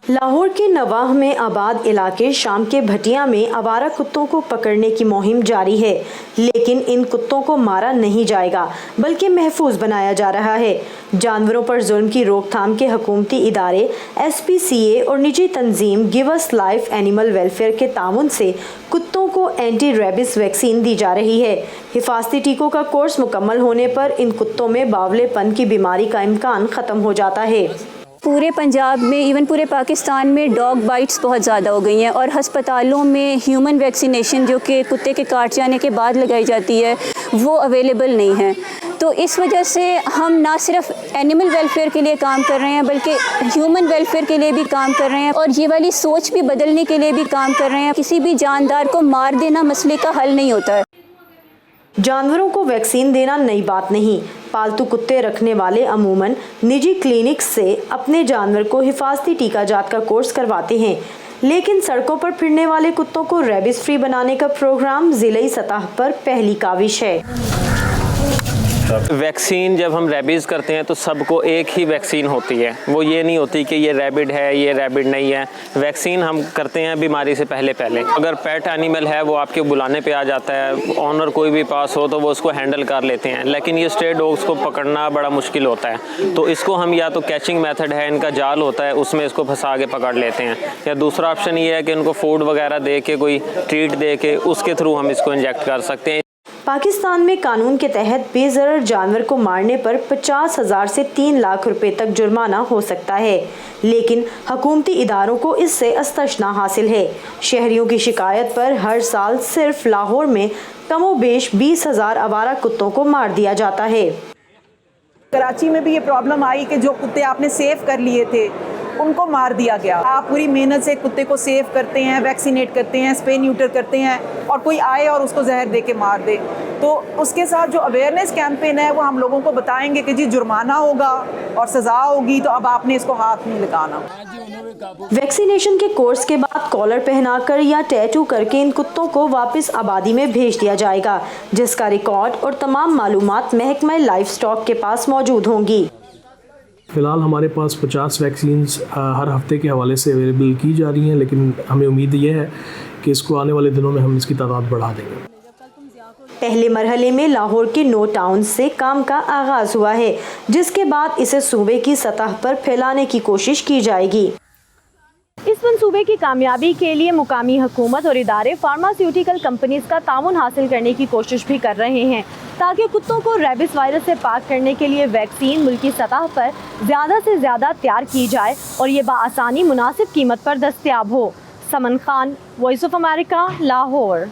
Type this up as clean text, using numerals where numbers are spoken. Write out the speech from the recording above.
लाहौर के नवाह में आबाद इलाके शाम के भटिया में आवारा कुत्तों को पकड़ने की मुहिम जारी है, लेकिन इन कुत्तों को मारा नहीं जाएगा बल्कि महफूज बनाया जा रहा है। जानवरों पर जुल्म की रोकथाम के हुकूमती इदारे SPCA और निजी तंजीम give us life animal welfare के ताउन से कुत्तों को एंटी रेबिस वैक्सीन दी जा रही है। हिफाजती टीकों का कोर्स मुकम्मल होने पर इन कुत्तों में बावलेपन की बीमारी का इम्कान ख़त्म हो जाता है। पूरे पंजाब में, इवन पूरे पाकिस्तान में डॉग बाइट्स बहुत ज़्यादा हो गई हैं और हस्पतालों में ह्यूमन वैक्सीनेशन जो कि कुत्ते के काट जाने के बाद लगाई जाती है वो अवेलेबल नहीं है। तो इस वजह से हम ना सिर्फ एनिमल वेलफेयर के लिए काम कर रहे हैं बल्कि ह्यूमन वेलफेयर के लिए भी काम कर रहे हैं और ये वाली सोच भी बदलने के लिए भी काम कर रहे हैं। किसी भी जानदार को मार देना मसले का हल नहीं होता है। जानवरों को वैक्सीन देना नई बात नहीं। पालतू कुत्ते रखने वाले अमूमन निजी क्लिनिक से अपने जानवर को हिफाजती टीकाजात का कोर्स करवाते हैं, लेकिन सड़कों पर फिरने वाले कुत्तों को रेबिस फ्री बनाने का प्रोग्राम जिले सतह पर पहली काविश है। वैक्सीन जब हम रेबीज़ करते हैं तो सबको एक ही वैक्सीन होती है, वो ये नहीं होती कि ये रैबिड है ये रैबिड नहीं है। वैक्सीन हम करते हैं बीमारी से पहले। अगर पेट एनिमल है वो आपके बुलाने पे आ जाता है, ऑनर कोई भी पास हो तो वो उसको हैंडल कर लेते हैं, लेकिन ये स्ट्रे डॉग्स को पकड़ना बड़ा मुश्किल होता है। तो इसको हम या तो कैचिंग मेथड है, इनका जाल होता है उसमें इसको फंसा के पकड़ लेते हैं, या दूसरा ऑप्शन ये है कि इनको फूड वगैरह दे के कोई ट्रीट दे के उसके थ्रू हम इसको इंजेक्ट कर सकते हैं। पाकिस्तान में कानून के तहत बेज़रर जानवर को मारने पर 50,000 से 3 लाख रुपए तक जुर्माना हो सकता है, लेकिन हुकूमती इदारों को इससे इस्तस्ना हासिल है। शहरियों की शिकायत पर हर साल सिर्फ लाहौर में कमोबेश 20,000 आवारा कुत्तों को मार दिया जाता है। कराची में भी ये प्रॉब्लम आई कि जो कुत्ते आपने सेव कर लिए थे उनको मार दिया गया। आप पूरी मेहनत से कुत्ते को सेव करते हैं, वैक्सीनेट करते हैं, स्प्रे न्यूटर करते हैं और कोई आए और उसको जहर दे के मार दे। तो उसके साथ जो अवेयरनेस कैंपेन है वो हम लोगों को बताएंगे कि जी जुर्माना होगा और सज़ा होगी, तो अब आपने इसको हाथ नहीं लगाना। वैक्सीनेशन के कोर्स के बाद कॉलर पहनाकर या टैटू करके इन कुत्तों को वापस आबादी में भेज दिया जाएगा, जिसका रिकॉर्ड और तमाम मालूमात महकमा लाइफ स्टॉक के पास मौजूद होंगी। फ़िलहाल हमारे पास 50 वैक्सीन्स हर हफ्ते के हवाले से अवेलेबल की जा रही हैं, लेकिन हमें उम्मीद ये है कि इसको आने वाले दिनों में हम इसकी तादाद बढ़ा देंगे। पहले मरहले में लाहौर के 9 टाउन से काम का आगाज हुआ है, जिसके बाद इसे सूबे की सतह पर फैलाने की कोशिश की जाएगी। इस मंसूबे की कामयाबी के लिए मुकामी हुकूमत और इदारे फार्मास्यूटिकल कंपनीज का ताउन हासिल करने की कोशिश भी कर रहे हैं, ताकि कुत्तों को रेबिस वायरस से पाक करने के लिए वैक्सीन मुल्की सतह पर ज़्यादा से ज़्यादा तैयार की जाए और ये बाआसानी मुनासिब कीमत पर दस्तयाब हो। Saman Khan, voice of America, Lahore.